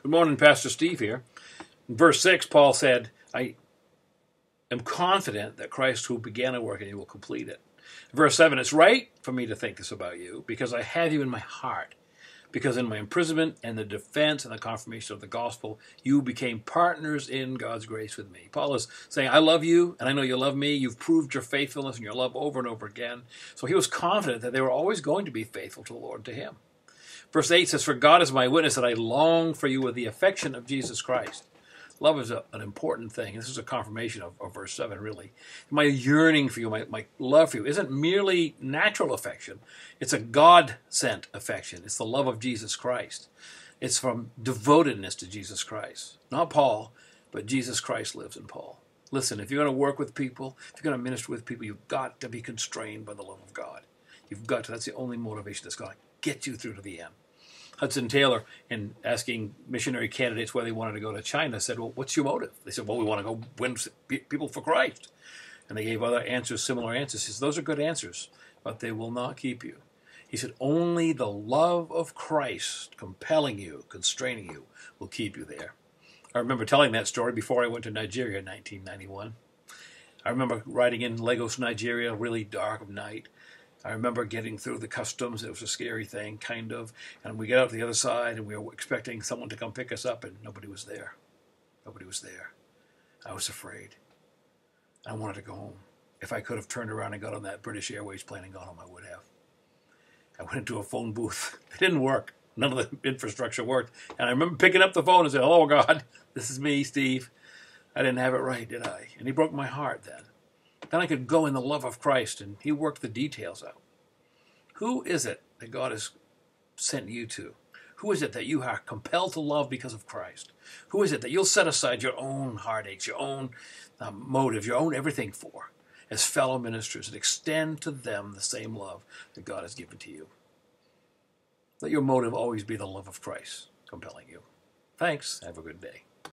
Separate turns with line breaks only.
Good morning, Pastor Steve here. In verse 6, Paul said, I am confident that Christ who began a work in you will complete it. In verse 7, it's right for me to think this about you because I have you in my heart. Because in my imprisonment and the defense and the confirmation of the gospel, you became partners in God's grace with me. Paul is saying, I love you, and I know you love me. You've proved your faithfulness and your love over and over again. So he was confident that they were always going to be faithful to the Lord, to him. Verse 8 says, for God is my witness that I long for you with the affection of Jesus Christ. Love is an important thing. This is a confirmation of verse 7, really. My yearning for you, my love for you, isn't merely natural affection. It's a God-sent affection. It's the love of Jesus Christ. It's from devotedness to Jesus Christ. Not Paul, but Jesus Christ lives in Paul. Listen, if you're going to work with people, if you're going to minister with people, you've got to be constrained by the love of God. You've got to. That's the only motivation that's going to get you through to the end. Hudson Taylor, in asking missionary candidates where they wanted to go to China, said, well, what's your motive? They said, well, we want to go win people for Christ. And they gave other answers, similar answers. He said, those are good answers, but they will not keep you. He said, only the love of Christ compelling you, constraining you, will keep you there. I remember telling that story before I went to Nigeria in 1991. I remember riding in Lagos, Nigeria, really dark of night. I remember getting through the customs. It was a scary thing, kind of. And we get out to the other side, and we were expecting someone to come pick us up, and nobody was there. Nobody was there. I was afraid. I wanted to go home. If I could have turned around and got on that British Airways plane and gone home, I would have. I went into a phone booth. It didn't work. None of the infrastructure worked. And I remember picking up the phone and saying, hello, God, this is me, Steve. I didn't have it right, did I? And he broke my heart then. Then I could go in the love of Christ, and he worked the details out. Who is it that God has sent you to? Who is it that you are compelled to love because of Christ? Who is it that you'll set aside your own heartaches, your own motives, your own everything for, as fellow ministers, and extend to them the same love that God has given to you? Let your motive always be the love of Christ compelling you. Thanks. Have a good day.